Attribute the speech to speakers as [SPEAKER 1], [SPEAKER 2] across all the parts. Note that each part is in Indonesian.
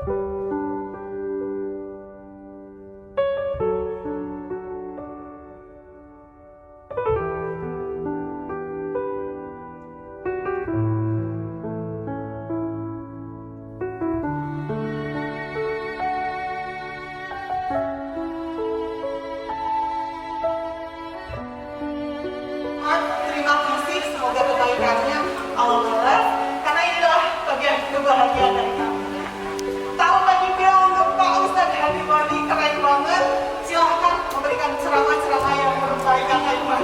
[SPEAKER 1] Terima kasih, semoga kebaikannya Allah balas, karena inilah bagian kebahagiaan dari kami. Tahun lagi bilang untuk Pak Ustadz Habibadi, keren banget. Silahkan memberikan ceramah-ceramah yang berbaikan kaitan.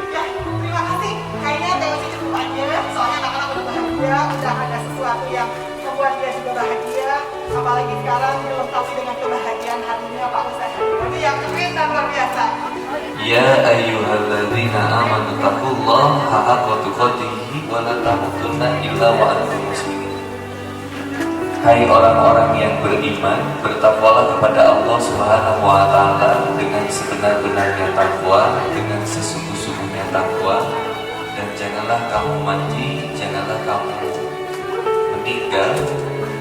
[SPEAKER 1] Ya, terima kasih. Kayaknya teori cukup aja, soalnya anak-anak udah bahagia, udah ada sesuatu yang membuat dia juga bahagia. Apalagi sekarang dilengkapi dengan kebahagiaan hatinya Pak Ustadz Habibadi yang keren dan luar biasa.
[SPEAKER 2] Ya ayyuhalladzina amanu taqullaha haqqa tuqatih wa la tamutunna illa wa antum muslimun. Hai orang-orang yang beriman, bertakwalah kepada Allah Subhanahu wa taala dengan sebenar-benarnya takwa, dengan sesungguh-sungguhnya takwa, dan janganlah kamu mati, janganlah kamu meninggal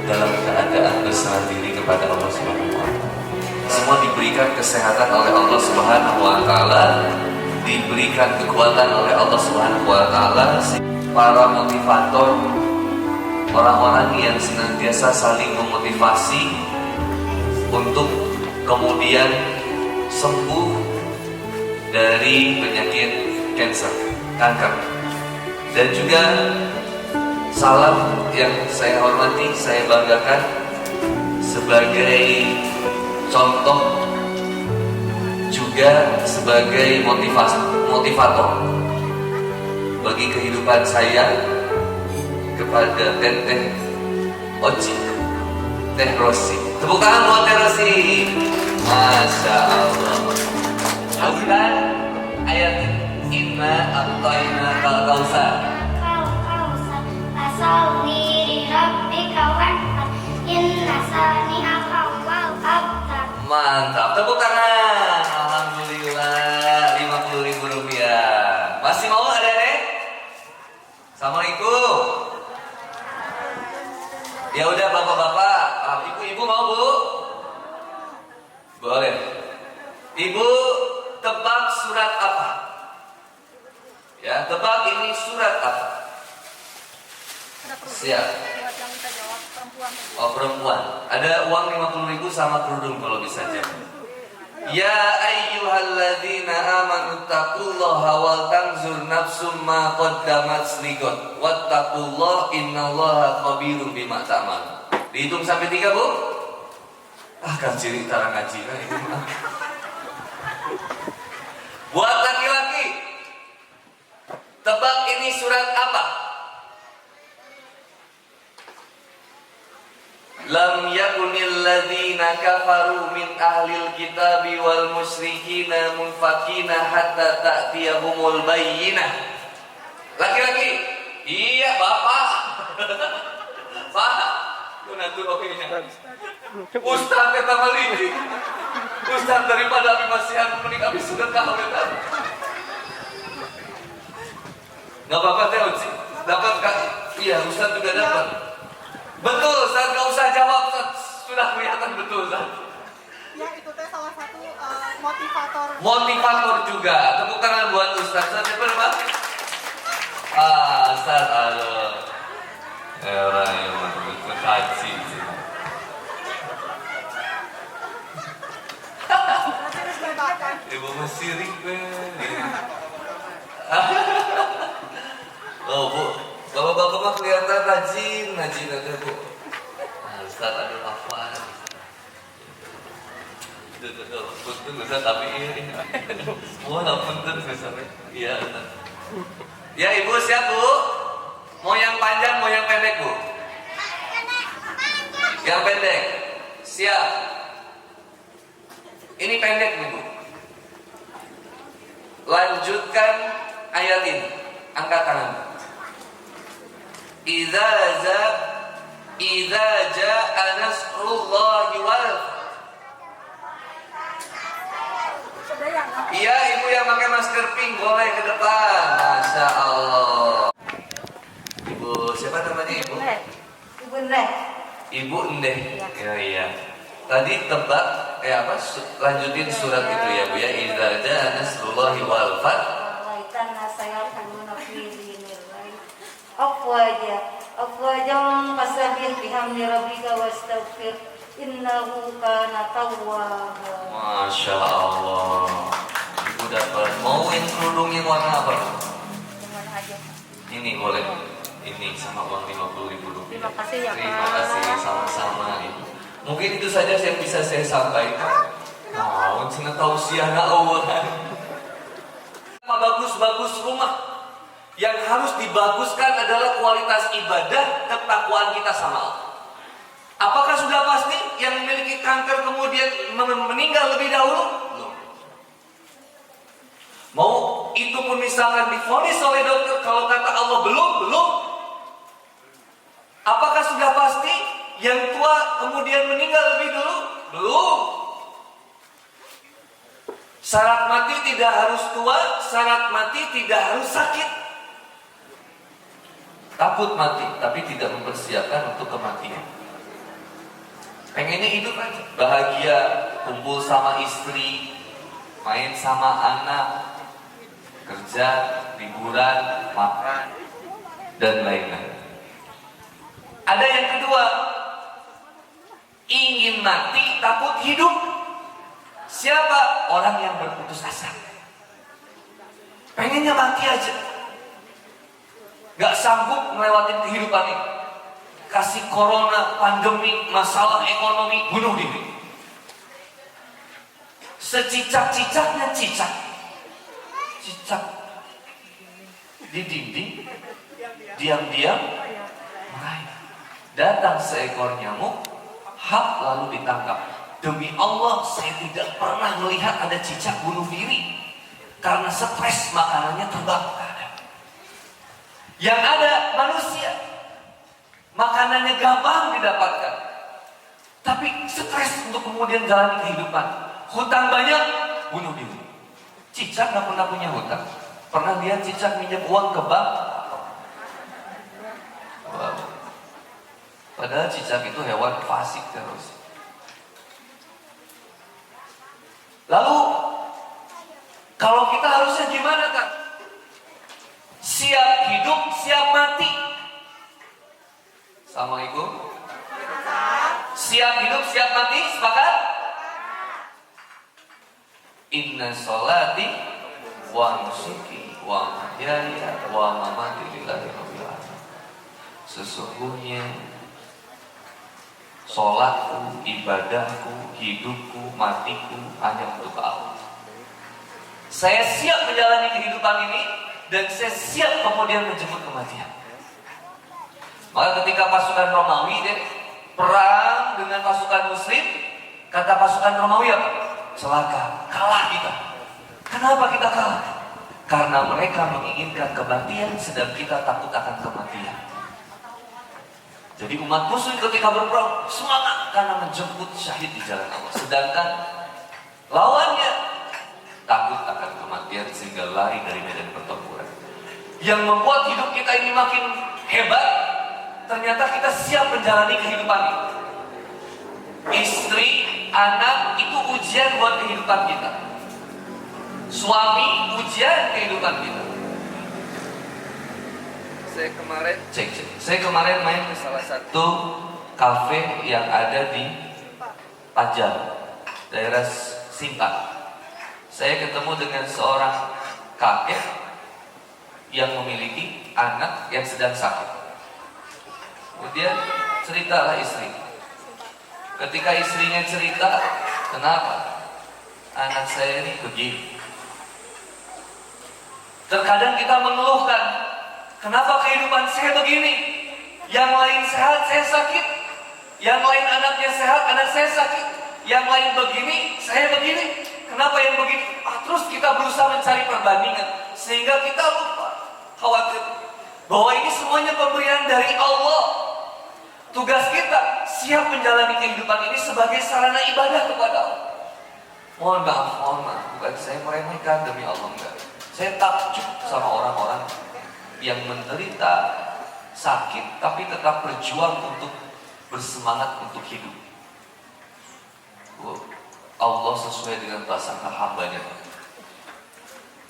[SPEAKER 2] dalam keadaan berserah diri kepada Allah Subhanahu wa taala. Semua diberikan kesehatan oleh Allah Subhanahu wa taala, diberikan kekuatan oleh Allah Subhanahu wa taala. Para motivator, orang-orang yang senantiasa saling memotivasi untuk kemudian sembuh dari penyakit kanker. Dan juga salam yang saya hormati, saya banggakan sebagai contoh, juga sebagai motivator bagi kehidupan saya kepada Teh Oci, Teh Rosi. Tepuk tangan buat Teh Rosi. Masya Allah. Ustaz, ayat inna a'tayna kal kausar.
[SPEAKER 3] Fasalli li rabbika wanhar, inna sani'aka wal abtar.
[SPEAKER 2] Mantap, tepuk tangan. Alhamdulillah, 50.000 rupiah. Masih mau adek-adek? Assalamualaikum. Ya udah bapak-bapak, ibu-ibu mau bu? Boleh. Ibu tebak surat apa? Ya, tebak ini surat apa? Siap. Oh, perempuan. Ada uang 50.000 sama kerudung kalau bisa jawab. Ya ayyuhalladzina amanu taqullaha wal tanzur nafsum ma qaddamat liqad wattaqullaha innallaha khabirum bima ta'malun. Dihitung sampai 3, Bu. Kan ciri cara ngaji lah itu. Buat laki-laki, tebak ini surat apa? Lam yakunil ladzina kafaru min ahlil kitabi wal musyrikina munfakina hatta ta'tiyahumul bayyinah. Laki-laki, iya bapak. Pak, lu nanti oke-nya. Ustaz kata maliki. Ustaz daripada kami masih menikah kami sudah kawin. Gak apa-apa Teh Oci, dapat kan? Iya, Ustaz juga dapat. Betul, Ustaz, gak usah jawab, Ustaz. Sudah kelihatan betul, Ustaz.
[SPEAKER 1] Ya, itu teh salah satu motivator.
[SPEAKER 2] Motivator juga. Tepuk tangan buat Ustaz. Ustaz siapa nama? Ustaz, aduh. Orang yang betul haji. Ibu mesirik, oh Bu, bapak-bapak mah kelihatan rajin aja Bu. Ustaz ada apa? Punten Ustaz, tapi iya. Semua nggak punten Ustaz. Iya. Ya Ibu siap Bu? Mau yang panjang, mau yang pendek Bu? Yang pendek. Siap. Ini pendek nih Bu. Lanjutkan ayat ini. Angkat tangan. Idza jaa nasrullahi wal. Iya, ibu yang pakai masker pink boleh ke depan. Masya Allah. Ibu siapa namanya ibu?
[SPEAKER 1] Ibu Neh.
[SPEAKER 2] Ibu Endeh. Ya iya. Tadi tebak apa? Lanjutin surat itu ya Bu ya. Idza jaa nasrullahi wal fath.
[SPEAKER 4] Afwajam fasabih bihamdi rabbika wastaghfir innahu kana tawwaba.
[SPEAKER 2] Masya Allah. Ibu dapat. Mau yang kerudung yang warna apa? Ini boleh. Ini sama uang 50.000 rupiah.
[SPEAKER 4] Terima kasih ya Pak.
[SPEAKER 2] Terima kasih sama-sama Ibu. Mungkin itu saja yang bisa saya sampaikan. Nah, cina tausiah na awalan. Bagus-bagus rumah. Yang harus dibaguskan adalah kualitas ibadah, ketakwaan kita sama Allah. Apakah sudah pasti yang memiliki kanker kemudian meninggal lebih dahulu? Belum. Mau itu pun misalkan divonis oleh dokter, kalau kata Allah belum. Apakah sudah pasti yang tua kemudian meninggal lebih dulu? Belum. Syarat mati tidak harus tua, syarat mati tidak harus sakit. Takut mati, tapi tidak mempersiapkan untuk kematian. Pengennya hidup aja, bahagia, kumpul sama istri, main sama anak, kerja, liburan, makan, dan lain-lain. Ada yang kedua, ingin mati takut hidup. Siapa? Orang yang berputus asa. Pengennya mati aja, gak sanggup ngelewatin kehidupan ini. Kasih corona, pandemi, masalah ekonomi, bunuh diri. Secicak-cicaknya cicak di dinding, diam-diam meraih. Datang seekor nyamuk, hap lalu ditangkap. Demi Allah, saya tidak pernah melihat ada cicak bunuh diri karena stres makanannya terbang. Yang ada manusia, makanannya gampang didapatkan, tapi stres untuk kemudian jalani kehidupan. Hutang banyak, bunuh diri. Cicak gak pernah punya hutang. Pernah lihat cicak minjem uang ke bank? Wow. Padahal cicak itu hewan fasik terus. Lalu, kalau kita harusnya gimana kan? Siap hidup, siap mati. Assalamualaikum. Siap hidup, siap mati, sepakat? Inna sholati wa nusuki wa mahyaya wa mamati lillahi rabbil alamin. Sesungguhnya sholatku, ibadahku, hidupku, matiku hanya untuk Allah. Saya siap menjalani kehidupan ini dan saya siap kemudian menjemput kematian. Maka ketika pasukan Romawi perang dengan pasukan Muslim, kata pasukan Romawi apa? Celaka, kalah kita. Kenapa kita kalah? Karena mereka menginginkan kematian, sedang kita takut akan kematian. Jadi umat Muslim ketika berperang semangat karena menjemput syahid di jalan Allah. Sedangkan lawannya takut akan kematian sehingga lari dari medan pertempuran. Yang membuat hidup kita ini makin hebat, ternyata kita siap menjalani kehidupan ini. Istri, anak itu ujian buat kehidupan kita. Suami ujian kehidupan kita. Saya kemarin main ke salah satu kafe yang ada di Pajang, daerah Simpang. Saya ketemu dengan seorang kakek yang memiliki anak yang sedang sakit. Kemudian ceritalah istri. Ketika istrinya cerita, kenapa anak saya ini begini. Terkadang kita mengeluhkan, kenapa kehidupan saya begini? Yang lain sehat, saya sakit. Yang lain anaknya sehat, anak saya sakit. Yang lain begini, saya begini. Kenapa yang begini? Terus kita berusaha mencari perbandingan sehingga kita lupa, khawatir bahwa ini semuanya pemberian dari Allah. Tugas kita siap menjalani kehidupan ini sebagai sarana ibadah kepada Allah. Mohon maaf, bukan saya meremehkan, demi Allah enggak. Saya takjub sama orang-orang yang menderita sakit tapi tetap berjuang untuk bersemangat untuk hidup. Allah sesuai dengan prasangka hambanya.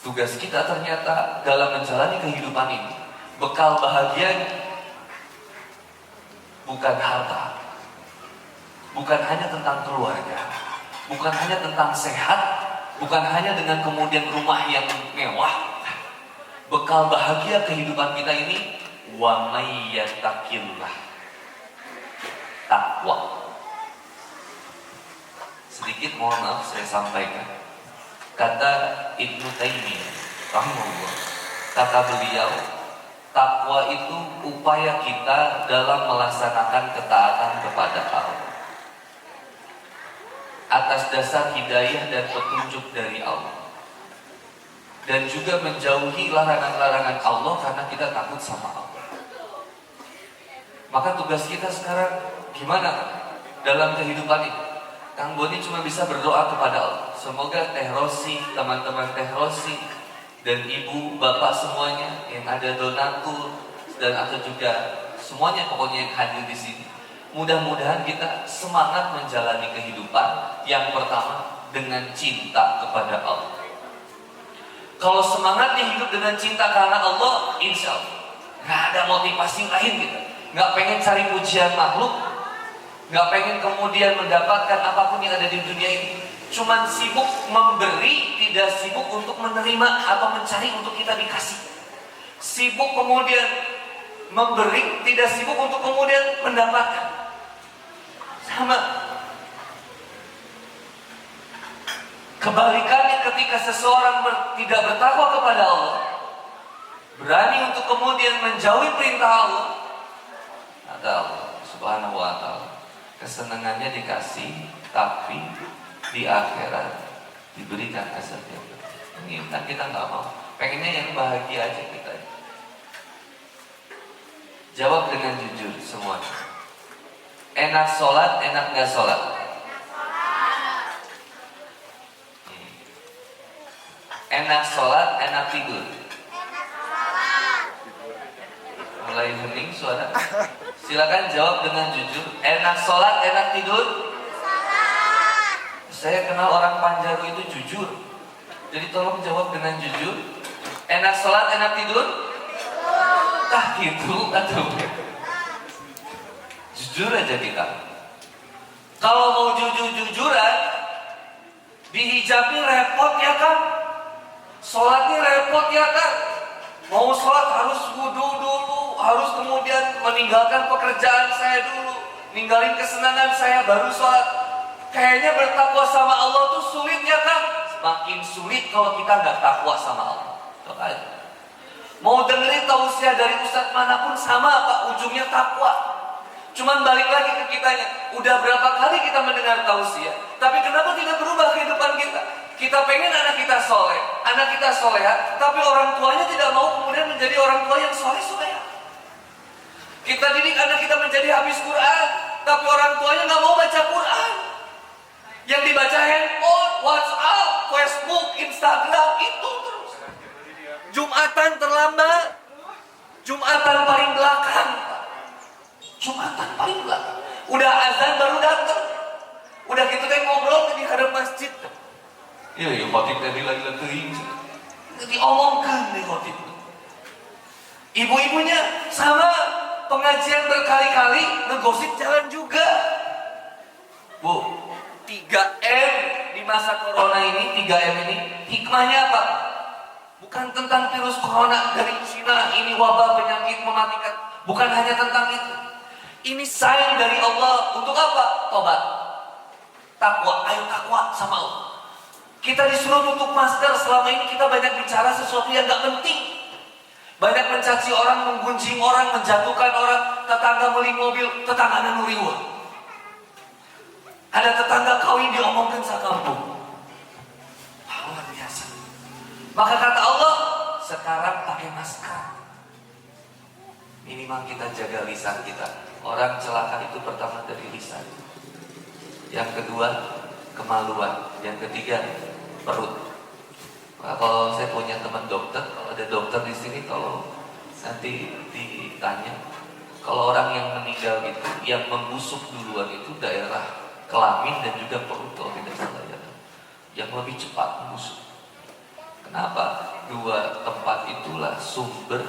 [SPEAKER 2] Tugas kita ternyata dalam menjalani kehidupan ini, bekal bahagianya bukan harta, bukan hanya tentang keluarga, bukan hanya tentang sehat, bukan hanya dengan kemudian rumah yang mewah. Bekal bahagia kehidupan kita ini wa may yattaqillah, takwa. Sedikit mohon maaf saya sampaikan. Kata Ibnu Taimiyah rahimahullah, kata beliau, takwa itu upaya kita dalam melaksanakan ketaatan kepada Allah atas dasar hidayah dan petunjuk dari Allah, dan juga menjauhi larangan-larangan Allah karena kita takut sama Allah. Maka tugas kita sekarang gimana dalam kehidupan ini? Kang Boni cuma bisa berdoa kepada Allah. Semoga Teh Rosi, teman-teman Teh Rosi, dan ibu, bapak semuanya yang ada donatur dan atau juga semuanya pokoknya yang hadir di sini, mudah-mudahan kita semangat menjalani kehidupan yang pertama dengan cinta kepada Allah. Kalau semangatnya hidup dengan cinta karena Allah, insya Allah nggak ada motivasi lain gitu. Nggak pengen cari pujian makhluk, nggak pengen kemudian mendapatkan apapun yang ada di dunia ini. Cuman sibuk memberi, tidak sibuk untuk menerima atau mencari untuk kita dikasih. Sibuk kemudian memberi, tidak sibuk untuk kemudian mendapatkan. Sama. Kebalikannya ketika seseorang tidak bertakwa kepada Allah, berani untuk kemudian menjauhi perintah Allah, ada Allah Subhanahu wa ta'ala, kesenangannya dikasih, tapi di akhirat diberikan azab yang berat. Ini kan kita nggak mau, pengennya yang bahagia aja kita. Jawab dengan jujur semuanya. Enak sholat, enak nggak sholat? Enak sholat, enak tidur? Mulai hening suara. Silakan jawab dengan jujur. Enak sholat, enak tidur? Saya kenal orang Panjaru itu jujur. Jadi tolong jawab dengan jujur. Enak sholat, enak tidur? Tah gitu, aduh. Jujur aja kita. Kalau mau jujur-jujuran, dihijabi repot ya kan? Sholatnya repot ya kan? Mau sholat harus wudu dulu, harus kemudian meninggalkan pekerjaan saya dulu, ninggalin kesenangan saya baru sholat. Kayaknya bertakwa sama Allah tuh sulit ya kan? Makin sulit kalau kita nggak takwa sama Allah. Coba aja. Mau dengerin tausiah dari ustadz manapun sama Pak, ujungnya takwa. Cuman balik lagi ke kitanya. Udah berapa kali kita mendengar tausiah, tapi kenapa tidak berubah kehidupan kita? Kita pengen anak kita soleh, anak kita soleha, tapi orang tuanya tidak mau kemudian menjadi orang tua yang soleh-soleha. Kita didik anak kita menjadi habis Quran, tapi orang tuanya nggak mau baca Quran. Yang dibaca handphone, WhatsApp, Facebook, Instagram, itu terus. Jumatan terlambat, Jumatan paling belakang, Jumatan paling belakang. Udah azan baru datang. Udah gitu kan ngobrol di hadap masjid. Iya, khotib tadi lagi teuing. Diomongkan di khotib. Ibu-ibunya sama, pengajian berkali-kali, ngegosip jalan juga. Bu, 3M di masa corona ini, 3M ini hikmahnya apa? Bukan tentang virus corona dari Cina, ini wabah penyakit mematikan. Bukan hanya tentang itu. Ini sign dari Allah untuk apa? Tobat, takwa, ayo takwa sama Allah. Kita disuruh tutup masker. Selama ini kita banyak bicara sesuatu yang gak penting. Banyak mencaci orang, menggunjing orang, menjatuhkan orang. Tetangga beli mobil, tetangga nuriwa. Ada tetangga kawin diomongkan sakampung. Luar biasa. Maka kata Allah, sekarang pakai masker. Minimal kita jaga lisan kita. Orang celaka itu pertama dari lisan. Yang kedua, kemaluan. Yang ketiga, perut. Nah, kalau saya punya teman dokter, kalau ada dokter di sini, kalau nanti ditanya, Kalau orang yang meninggal itu, yang membusuk duluan itu daerah kelamin dan juga perut kalau tidak salah ya. Yang lebih cepat membusuk. Kenapa? Dua tempat itulah sumber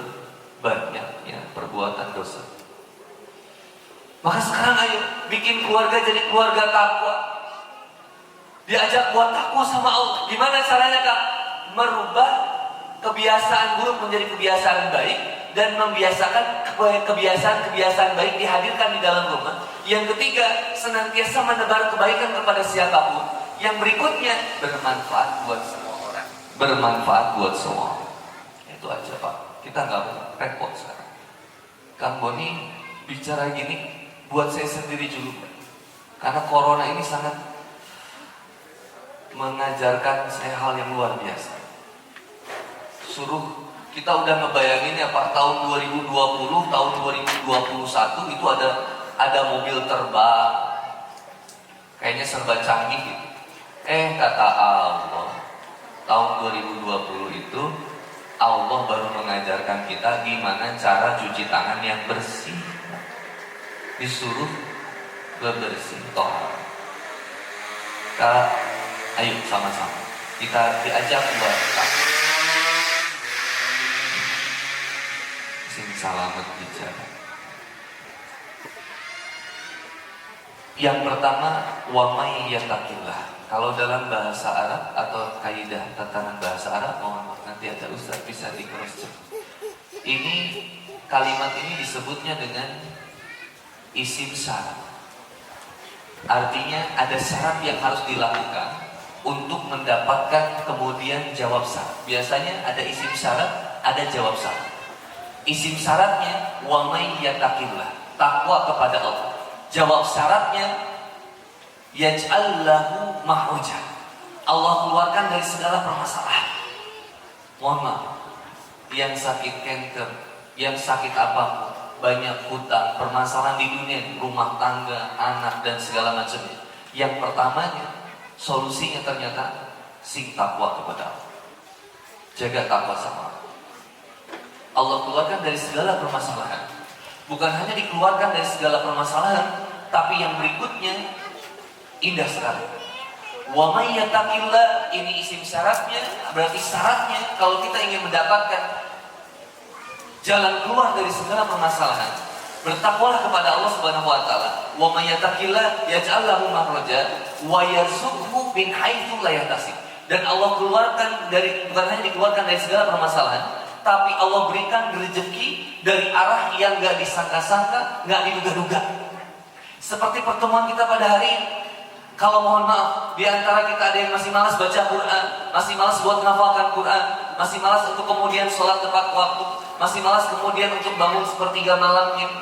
[SPEAKER 2] banyaknya perbuatan dosa. Maka sekarang ayo bikin keluarga jadi keluarga takwa. Diajak buat takwa sama Allah. Gimana caranya Kak? Merubah kebiasaan buruk menjadi kebiasaan baik dan membiasakan kebiasaan-kebiasaan baik dihadirkan di dalam rumah. Yang ketiga, senantiasa menebar kebaikan kepada siapapun. Yang berikutnya, bermanfaat buat semua orang. Bermanfaat buat semua orang. Itu aja Pak. Kita nggak mau repot sekarang. Kang Boni bicara gini buat saya sendiri dulu. Karena corona ini sangat mengajarkan saya hal yang luar biasa. Suruh kita udah ngebayangin ya Pak, tahun 2020, tahun 2021 itu ada mobil terbang, kayaknya serba canggih gitu. Kata Allah, tahun 2020 itu Allah baru mengajarkan kita gimana cara cuci tangan yang bersih. Disuruh bebersih tohar. Ayo sama-sama kita diajak buat selamat bicara. Yang pertama, wa may yattaqillah. Kalau dalam bahasa Arab atau kaidah tatanan bahasa Arab, mohon maaf nanti ada Ustaz bisa di cross check. Ini kalimat ini disebutnya dengan isim syarat. Artinya ada syarat yang harus dilakukan untuk mendapatkan kemudian jawab syarat. Biasanya ada isim syarat, ada jawab syarat. Isim syaratnya wa may yattaqillah, takwa kepada Allah. Jawab syaratnya yaj'al lahu mahraja. Allah keluarkan dari segala permasalahan. Mohon maaf, yang sakit kanker, yang sakit apapun, banyak hutang, permasalahan di dunia, rumah tangga, anak dan segala macamnya. Yang pertamanya, solusinya ternyata sing takwa kepada Allah. Jaga takwa sama Allah. Allah keluarkan dari segala permasalahan. Bukan hanya dikeluarkan dari segala permasalahan, tapi yang berikutnya indah sekali. Wa may yattaqillah, ini isim syaratnya, berarti syaratnya kalau kita ingin mendapatkan jalan keluar dari segala permasalahan, bertakwalah kepada Allah Subhanahu wa taala. Wa may yattaqillah yaj'al lahu makhraja wa yarzuqhu min haitsu la yahtasib. Dan Allah keluarkan dari, bukan hanya dikeluarkan dari segala permasalahan, tapi Allah berikan rezeki dari arah yang gak disangka-sangka, gak diduga-duga. Seperti pertemuan kita pada hari ini. Kalau mohon maaf, di antara kita ada yang masih malas baca Quran, masih malas buat menghafalkan Quran, masih malas untuk kemudian sholat tepat waktu, masih malas kemudian untuk bangun sepertiga malamnya,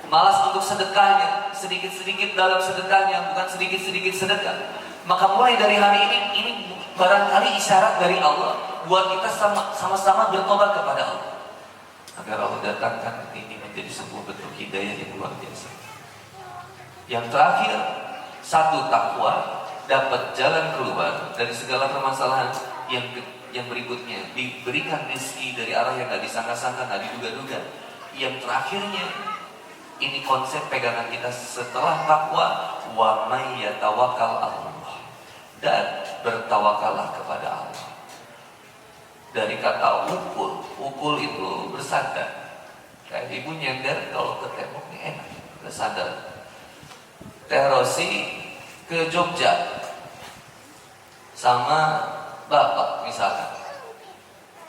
[SPEAKER 2] malas untuk sedekahnya, sedikit-sedikit dalam sedekahnya, bukan sedikit-sedikit sedekah. Maka mulai dari hari ini barangkali isyarat dari Allah buat kita sama-sama bertobat kepada Allah, agar Allah datangkan ini menjadi sebuah bentuk hidayah yang luar biasa. Yang terakhir, satu, takwa, dapat jalan keluar dari segala permasalahan. Yang berikutnya, diberikan rezeki dari arah yang gak disangka-sangka, gak diduga-duga. Yang terakhirnya, ini konsep pegangan kita setelah takwa, wa may yatawakkal 'alallah, dan bertawakallah kepada Allah. Dari kata ukul itu bersandar. Kayak ibu nyender kalau ke tembok ini enak, bersandar. Terosi ke Jogja sama bapak misalkan.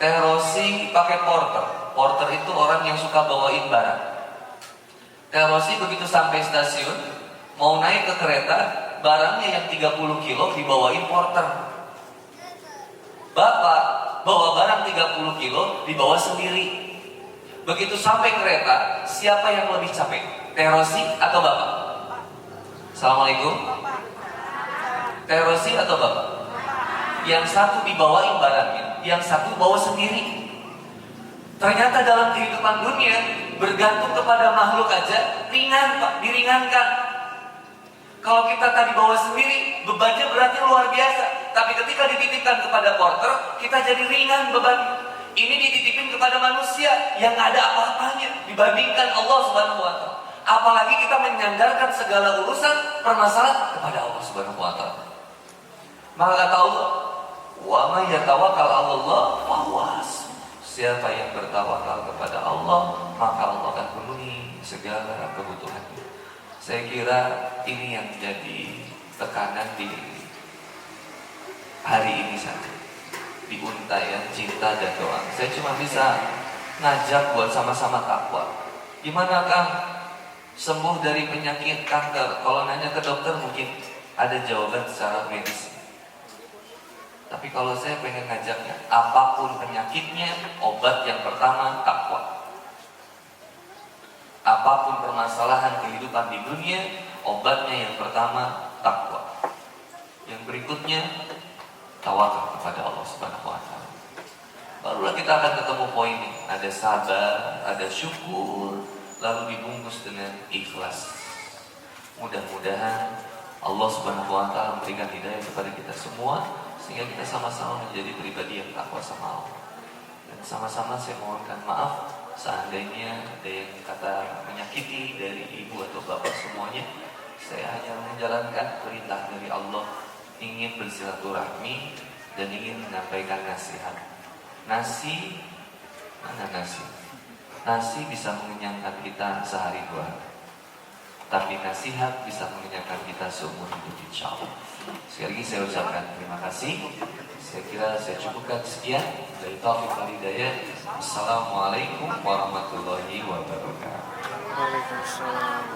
[SPEAKER 2] Terosi pakai porter. Porter itu orang yang suka bawain barang. Terosi begitu sampai stasiun, mau naik ke kereta, barangnya yang 30 kilo dibawain porter. Bapak bawa barang 30 kilo dibawa sendiri. Begitu sampai kereta, siapa yang lebih capek? Terosi atau bapak? Assalamualaikum. Terosi atau bapak? Yang satu dibawain barangnya, yang satu bawa sendiri. Ternyata dalam kehidupan dunia bergantung kepada makhluk aja ringan Pak, diringankan. Kalau kita tadi bawa sendiri, bebannya beratnya luar biasa. Tapi ketika dititipkan kepada porter, kita jadi ringan beban. Ini dititipin kepada manusia yang ada apa-apanya dibandingkan Allah Subhanahu wa taala. Apalagi kita menyandarkan segala urusan permasalahan kepada Allah Subhanahu wa taala. Maka kata Allah, "Wa may yatawakkal 'ala Allah fa huwa hasbuh." Siapa yang bertawakal kepada Allah, maka Allah akan penuhi segala kebutuhannya. Saya kira ini yang jadi tekanan di hari ini saja. Di Untayan Cinta dan Doa. Saya cuma bisa ngajak buat sama-sama takwa. Gimana Kang sembuh dari penyakit kanker? Kalau nanya ke dokter mungkin ada jawaban secara medis. Tapi kalau saya pengen ngajaknya, apapun penyakitnya, obat yang pertama takwa. Apapun permasalahan kehidupan di dunia, obatnya yang pertama takwa. Yang berikutnya tawakal kepada Allah Subhanahu wa taala. Barulah kita akan ketemu poin ini. Ada sabar, ada syukur, lalu dibungkus dengan ikhlas. Mudah-mudahan Allah Subhanahu wa taala memberikan hidayah kepada kita semua sehingga kita sama-sama menjadi pribadi yang takwa sama Allah. Dan sama-sama saya mohonkan maaf seandainya ada yang kata menyakiti dari ibu atau bapak semuanya. Saya hanya menjalankan perintah dari Allah, ingin bersilaturahmi dan ingin menyampaikan nasihat. Nasi, mana nasi? Nasi bisa mengenyangkan kita sehari dua hari, tapi nasihat bisa mengenyangkan kita seumur hidup insya Allah. Sekali lagi saya ucapkan terima kasih. Saya kira saya cukupkan sekian. Dari Taufik wal Hidayah. Assalamualaikum warahmatullahi wabarakatuh.
[SPEAKER 5] Waalaikumsalam.